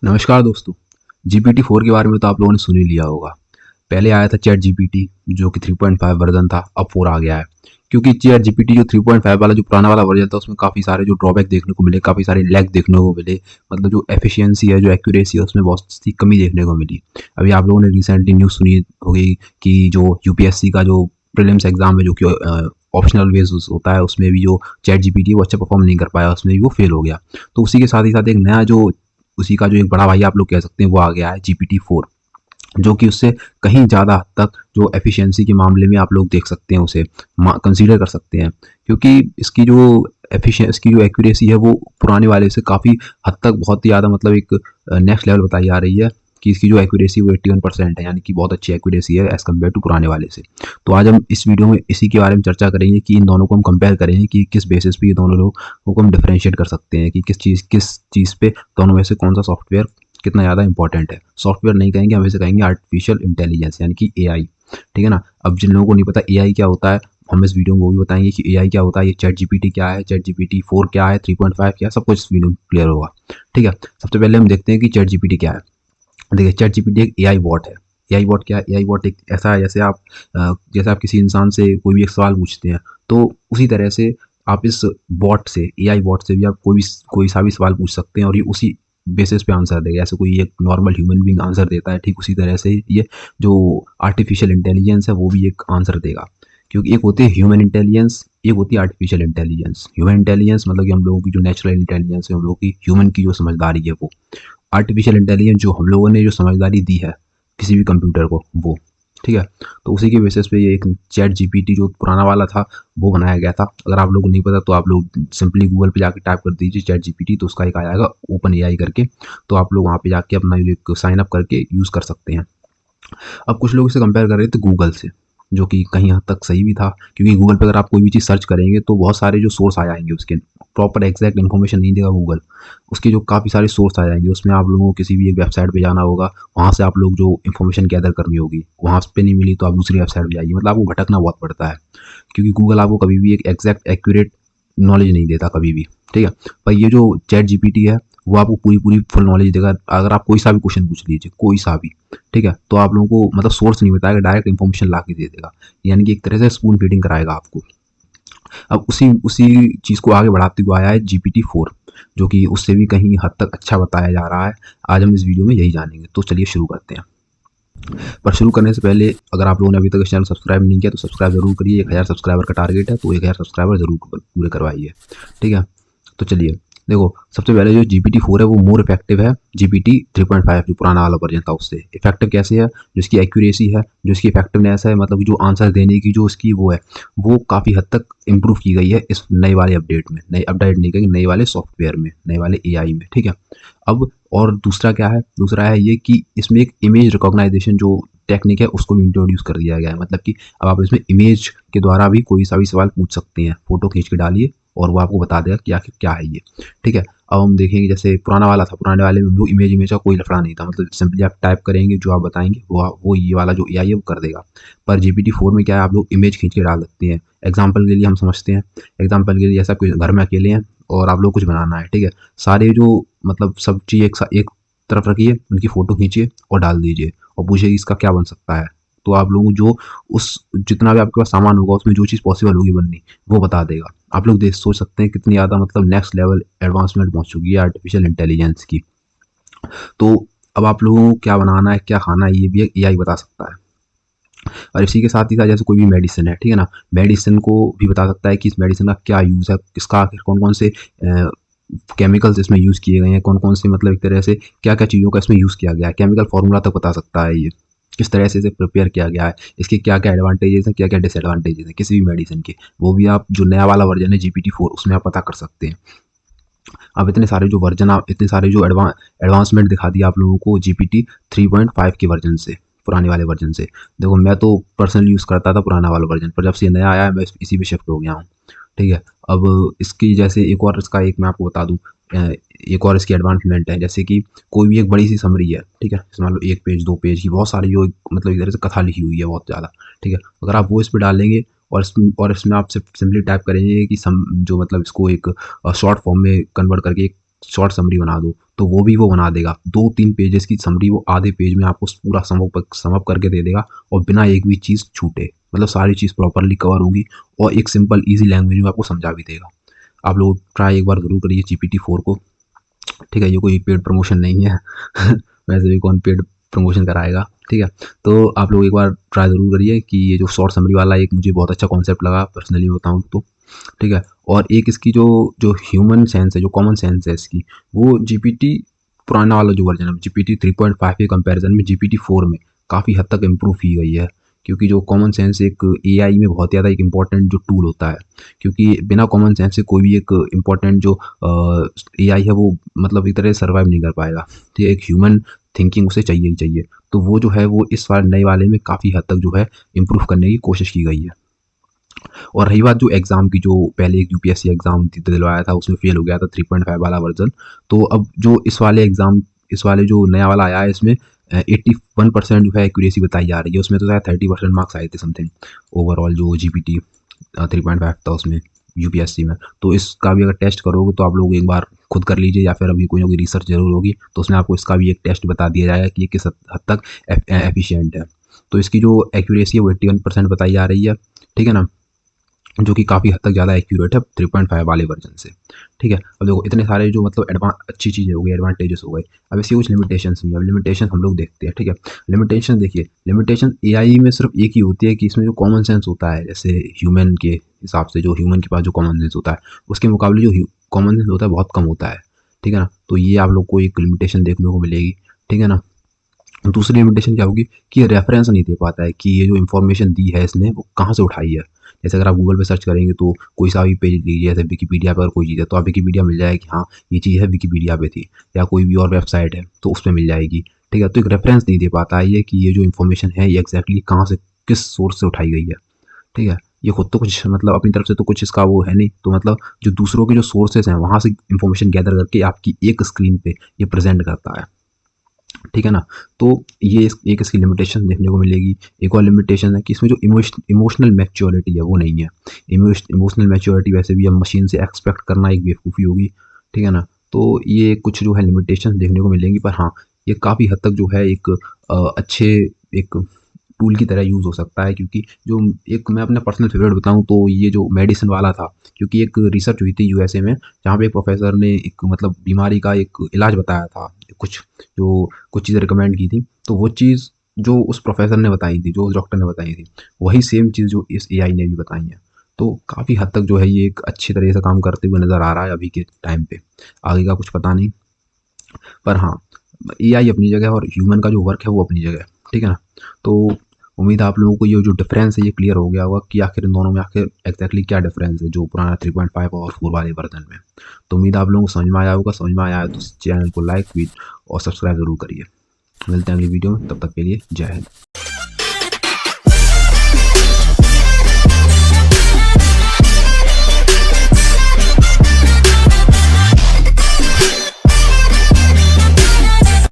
नमस्कार दोस्तों। GPT-4 के बारे में तो आप लोगों ने सुन ही लिया होगा। पहले आया था चैट जीपीटी जो कि 3.5 वर्जन था, अब 4 आ गया है। क्योंकि चैट जीपीटी जो 3.5 वाला जो पुराना वाला वर्जन था उसमें काफ़ी सारे जो ड्रॉबैक देखने को मिले, काफ़ी सारे लैग देखने को मिले। मतलब जो एफिशिएंसी है, जो एक्यूरेसी है उसमें बहुत सी कमी देखने को मिली। अभी आप लोगों ने रिसेंटली न्यूज़ सुनी होगी कि जो यूपीएससी का जो प्रीलिम्स एग्ज़ाम है जो कि ऑप्शनल बेसिस होता है, उसमें भी जो चैट जीपीटी है वो अच्छा परफॉर्म नहीं कर पाया, उसमें भी वो फेल हो गया। तो उसी के साथ ही साथ एक नया जो उसी का जो एक बड़ा भाई आप लोग कह सकते हैं वो आ गया है GPT-4, जो कि उससे कहीं ज़्यादा हद तक जो एफिशिएंसी के मामले में आप लोग देख सकते हैं, उसे कंसीडर कर सकते हैं। क्योंकि इसकी जो एक्यूरेसी है वो पुराने वाले से काफ़ी हद तक बहुत ही ज़्यादा मतलब एक नेक्स्ट लेवल बताई जा रही है कि इसकी जो एक्यूरेसी वो 81% है, यानी कि बहुत अच्छी एक्यूरेसी है एज़ कम्पेयर टू पुराने वाले से। तो आज हम इस वीडियो में इसी के बारे में चर्चा करेंगे कि इन दोनों को हम कंपेयर करेंगे कि किस बेसिस पे ये दोनों लोगों को हम डिफरेंशिएट कर सकते हैं कि किस चीज़ पे दोनों में से कौन सा सॉफ्टवेयर कितना ज़्यादा इंपॉर्टेंट है। सॉफ्टवेयर नहीं कहेंगे, हम इसे कहेंगे आर्टिफिशियल इंटेलिजेंस, यानी कि एआई। ठीक है ना? अब जिन लोगों को नहीं पता एआई क्या होता है, हम इस वीडियो में वो भी बताएंगे कि एआई क्या होता है, ये चैट जीपीटी क्या है, चैट जीपीटी 4 क्या है, 3.5 क्या है, सब कुछ इस वीडियो में क्लियर होगा। ठीक है? सबसे पहले हम देखते हैं कि चैट जीपीटी क्या है। देखिए, चैट जीपीटी एक एआई बॉट है। एआई बॉट क्या है? एआई बॉट एक ऐसा है जैसे आप किसी इंसान से कोई भी एक सवाल पूछते हैं, तो उसी तरह से आप इस बॉट से, एआई बॉट से भी आप कोई सा भी सवाल पूछ सकते हैं और ये उसी बेसिस पे आंसर देगा। जैसे कोई एक नॉर्मल ह्यूमन बीइंग आंसर देता है, ठीक उसी तरह से ये जो आर्टिफिशियल इंटेलिजेंस है वो भी एक आंसर देगा। क्योंकि एक होती है ह्यूमन इंटेलिजेंस, एक होती है आर्टिफिशियल इंटेलिजेंस। ह्यूमन इंटेलिजेंस मतलब कि हम लोगों की जो नेचुरल इंटेलिजेंस है, हम लोगों की ह्यूमन की जो समझदारी है वो। आर्टिफिशियल इंटेलिजेंस जो हम लोगों ने जो समझदारी दी है किसी भी कंप्यूटर को, वो। ठीक है? तो उसी के बेसिस पे ये एक चैट जीपीटी जो पुराना वाला था वो बनाया गया था। अगर आप लोगों को नहीं पता तो आप लोग सिंपली गूगल पे जाके टाइप कर दीजिए चैट जीपीटी, तो उसका एक आ जाएगा ओपन एआई करके। तो आप लोग वहाँ पे जाके अपना एक साइन अप करके यूज़ कर सकते हैं। अब कुछ लोग इसे कंपेयर कर रहे थे गूगल से, जो कि कहीं हद तक सही भी था। क्योंकि गूगल पे अगर आप कोई भी चीज़ सर्च करेंगे तो बहुत सारे जो सोर्स आ जाएंगे, उसके प्रॉपर एग्जैक्ट इन्फॉर्मेशन नहीं देगा गूगल। उसके जो काफ़ी सारे सोर्स आ जाएंगे, उसमें आप लोगों को किसी भी एक वेबसाइट पे जाना होगा, वहाँ से आप लोग जो इन्फॉर्मेशन गैदर करनी होगी, वहाँ पे नहीं मिली तो आप दूसरी वेबसाइट पे जाइए। मतलब आपको भटकना बहुत पड़ता है, क्योंकि गूगल आपको कभी भी एक एग्जैक्ट एक्यूरेट नॉलेज नहीं देता कभी भी। ठीक है? पर ये जो चैट जीपीटी है वो आपको पूरी पूरी फुल नॉलेज देगा। अगर आप कोई सा भी क्वेश्चन पूछ लीजिए, कोई सा भी, ठीक है, तो आप लोगों को मतलब सोर्स नहीं बताएगा, डायरेक्ट इन्फॉर्मेशन ला के दे देगा। यानी कि एक तरह से स्पून फीडिंग कराएगा आपको। अब उसी उसी चीज़ को आगे बढ़ाते हुए आया है GPT-4, जो कि उससे भी कहीं हद तक अच्छा बताया जा रहा है। आज हम इस वीडियो में यही जानेंगे, तो चलिए शुरू करते हैं। पर शुरू करने से पहले अगर आप लोगों ने अभी तक इस चैनल सब्सक्राइब नहीं किया तो सब्सक्राइब जरूर करिए। 1000 सब्सक्राइबर का टारगेट है, तो 1000 सब्सक्राइबर जरूर पूरे करवाइए। ठीक है? तो चलिए, देखो, सबसे पहले जो GPT-4 है वो मोर इफेक्टिव है GPT 3.5 जो पुराना वाला वर्जन था उससे। इफेक्टिव कैसे है? जो इसकी एक्यूरेसी है, जो इसकी इफेक्टिवनेस है, मतलब जो आंसर देने की जो इसकी वो है, वो काफ़ी हद तक इम्प्रूव की गई है इस नए वाले अपडेट में। नई अपडेट नहीं कहेंगे, नए वाले सॉफ्टवेयर में, नए वाले एआई में। ठीक है? अब और दूसरा क्या है? दूसरा है ये कि इसमें एक इमेज रिकॉग्नाइजेशन जो टेक्निक है उसको भी इंट्रोड्यूस कर दिया गया है। मतलब कि अब आप इसमें इमेज के द्वारा भी कोई सा भी सवाल पूछ सकते हैं। फ़ोटो खींच के डालिए और वो आपको बता देगा कि आखिर क्या है ये। ठीक है? अब हम देखेंगे, जैसे पुराना वाला था, पुराने वाले में हम लोग इमेज का कोई लफड़ा नहीं था। मतलब सिंपली आप टाइप करेंगे, जो आप बताएँगे वो ये वाला जो एआई है वो कर देगा। पर GPT-4 में क्या है, आप लोग इमेज खींच के डाल सकते हैं। एग्ज़ाम्पल के लिए हम समझते हैं, एग्ज़ाम्पल के लिए जैसा कोई घर में अकेले हैं और आप लोग कुछ बनाना है। ठीक है? सारे जो मतलब सब चीज़ एक तरफ रखिए, उनकी फ़ोटो खींचिए और डाल दीजिए और पूछिए इसका क्या बन सकता है। तो आप लोगों को जो उस जितना भी आपके पास सामान होगा उसमें जो चीज़ पॉसिबल होगी बननी, वो बता देगा। आप लोग देख सोच सकते हैं कितनी ज़्यादा मतलब नेक्स्ट लेवल एडवांसमेंट पहुँच चुकी है आर्टिफिशियल इंटेलिजेंस की। तो अब आप लोगों को क्या बनाना है, क्या खाना है, ये भी एक एआई बता सकता है। और इसी के साथ ही साथ जैसे कोई भी मेडिसिन है, ठीक है ना? मेडिसिन को भी बता सकता है कि इस मेडिसिन का क्या यूज़ है, इसका आखिर कौन-कौन से केमिकल्स इसमें यूज़ किए गए हैं, कौन-कौन से मतलब एक तरह से क्या-क्या चीज़ों का इसमें यूज़ किया गया है। केमिकल फ़ॉर्मूला तक बता सकता है ये, किस तरह से इसे प्रिपेयर किया गया है, इसके क्या-क्या एडवांटेजेज़ हैं, क्या-क्या डिसएडवांटेजेज़ हैं किसी भी मेडिसिन के। वो भी आप जो नया वाला वर्ज़न है GPT-4 उसमें आप पता कर सकते हैं। अब इतने सारे जो एडवांसमेंट दिखा दिया आप लोगों को जीपीटी 3.5 के वर्जन से, पुराने वाले वर्जन से। देखो, मैं तो पर्सनली यूज़ करता था पुराना वाला वर्जन, पर जब से ये नया आया है मैं इसी पे शिफ्ट हो गया हूँ। ठीक है? अब इसकी जैसे एक मैं आपको बता दूँ, एक और इसकी एडवांसमेंट है, जैसे कि कोई भी एक बड़ी सी समरी है, ठीक है? जैसे मान लो 1 पेज 2 पेज की बहुत सारी जो मतलब एक तरह से कथा लिखी हुई है बहुत ज़्यादा, ठीक है? अगर आप वो इस पे डालेंगे और इसमें आप सिंपली टाइप करेंगे कि सम जो मतलब इसको एक शॉर्ट फॉर्म में कन्वर्ट करके एक शॉर्ट समरी बना दो, तो वो भी वो बना देगा। 2-3 पेजेस की समरी वो आधे पेज में आपको पूरा समअप करके दे देगा, और बिना एक भी चीज़ छूटे, मतलब सारी चीज़ प्रॉपर्ली कवर होंगी, और एक सिंपल ईज़ी लैंग्वेज में आपको समझा भी देगा। आप लोग ट्राई एक बार ज़रूर करिए GPT-4 को, ठीक है? ये कोई पेड प्रमोशन नहीं है वैसे भी कौन पेड प्रमोशन कराएगा, ठीक है? तो आप लोग एक बार ट्राई ज़रूर करिए कि ये जो शॉर्ट समरी वाला एक मुझे बहुत अच्छा कॉन्सेप्ट लगा पर्सनली बताऊँ तो, ठीक है? और एक इसकी जो जो ह्यूमन सेंस है, जो कॉमन सेंस है इसकी, वो जीपीटी पुराना वाला जो वर्जन है जीपीटी 3.5 के कंपैरिजन में GPT-4 में काफ़ी हद तक इम्प्रूव की गई है। क्योंकि जो कॉमन सेंस एक एआई में बहुत ज़्यादा एक इम्पॉर्टेंट जो टूल होता है, क्योंकि बिना कॉमन सेंस से कोई भी एक इम्पॉर्टेंट जो एआई है वो मतलब एक तरह से सर्वाइव नहीं कर पाएगा। तो एक ह्यूमन थिंकिंग उसे चाहिए ही चाहिए। तो वो जो है वो इस बार नए वाले में काफ़ी हद तक जो है इम्प्रूव करने की कोशिश की गई है। और रही बात जो एग्ज़ाम की, जो पहले एक यूपीएससी एग्ज़ाम दिलवाया था उसमें फेल हो गया था 3.5 वाला वर्जन, तो अब जो इस वाले एग्ज़ाम, इस वाले जो नया वाला आया है इसमें 81% जो है एक्यूरेसी बताई जा रही है। उसमें तो शायद 30% मार्क्स आए थे समथिंग ओवरऑल जो जीपीटी 3.5 था उसमें यूपीएससी में। तो इसका भी अगर टेस्ट करोगे तो आप लोग एक बार खुद कर लीजिए, या फिर अभी कोई ना कोई रिसर्च ज़रूर होगी तो उसमें आपको इसका भी एक टेस्ट बता दिया जाएगा कि ये किस हद तक एफिशिएंट है। तो इसकी जो एक्यूरेसी है वो 81% बताई जा रही है, ठीक है ना? जो कि काफ़ी हद तक ज़्यादा एक्यूरेट है 3.5 वाले वर्जन से, ठीक है? अब देखो इतने सारे जो मतलब अच्छी चीज़ें हो गई, एडवांटेजेस हो गए, अब इसकी कुछ लिमिटेशंस भी हैं। अब लिमिटेशन हम लोग देखते हैं, ठीक है? लिमिटेशन देखिए, लिमिटेशन एआई में सिर्फ एक ही होती है कि इसमें जो कॉमन सेंस होता है, जैसे ह्यूमन के हिसाब से, जो ह्यूमन के पास जो कॉमन सेंस होता है, उसके मुकाबले जो कॉमन सेंस होता है बहुत कम होता है, ठीक है ना? तो ये आप लोग को एक लिमिटेशन देखने को मिलेगी, ठीक है ना? दूसरी लिमिटेशन क्या होगी कि ये रेफरेंस नहीं दे पाता है कि ये जो इन्फॉर्मेशन दी है इसने वो कहाँ से उठाई है। जैसे अगर आप गूगल पे सर्च करेंगे तो कोई सा भी पेज लीजिए, जैसे विकिपीडिया पर अगर कोई चीज़ है तो आप विकिपीडिया मिल जाएगा कि हाँ ये चीज़ है विकिपीडिया पे थी, या कोई भी और वेबसाइट है तो उस पे मिल जाएगी, ठीक है? तो एक रेफरेंस नहीं दे पाता है ये कि ये जो इन्फॉर्मेशन है ये एग्जैक्टली कहाँ से, किस सोर्स से उठाई गई है, ठीक है? ये खुद तो कुछ मतलब अपनी तरफ से तो कुछ इसका वो है नहीं, तो मतलब जो दूसरों के जो सोर्सेज हैं वहाँ से इन्फॉर्मेशन गैदर करके आपकी एक स्क्रीन पे ये प्रेजेंट करता है, ठीक है ना? तो ये एक इसकी लिमिटेशन देखने को मिलेगी। एक और लिमिटेशन है कि इसमें जो इमोशनल मैच्योरिटी है वो नहीं है। इमोशनल मैच्योरिटी वैसे भी अब मशीन से एक्सपेक्ट करना एक बेवकूफ़ी होगी, ठीक है ना? तो ये कुछ जो है लिमिटेशन देखने को मिलेंगी, पर हाँ, ये काफ़ी हद तक जो है एक अच्छे एक टूल की तरह यूज़ हो सकता है, क्योंकि जो एक मैं अपना पर्सनल फेवरेट बताऊँ तो ये जो मेडिसिन वाला था, क्योंकि एक रिसर्च हुई थी यूएसए में जहाँ पे एक प्रोफेसर ने एक मतलब बीमारी का एक इलाज बताया था, कुछ जो कुछ चीज़ें रिकमेंड की थी, तो वो चीज़ जो उस प्रोफेसर ने बताई थी, जो उस डॉक्टर ने बताई थी, वही सेम चीज़ जो इस एआई ने भी बताई है। तो काफ़ी हद तक जो है ये एक अच्छी तरह से काम करते हुए नज़र आ रहा है अभी के टाइम पे। आगे का कुछ पता नहीं, पर हाँ, एआई अपनी जगह और ह्यूमन का जो वर्क है वो अपनी जगह है, ठीक है ना? तो उम्मीद है आप लोगों को ये जो डिफरेंस है ये क्लियर हो गया होगा कि आखिर इन दोनों में आखिर एग्जैक्टली क्या डिफरेंस है जो पुराना 3.5 और 4 वाले वर्जन में। तो उम्मीद है आप लोगों को समझ में आया होगा, समझ में आया है तो चैनल को लाइक भी और सब्सक्राइब ज़रूर करिए। मिलते हैं अगली वीडियो में, तब तक के लिए जय हिंद।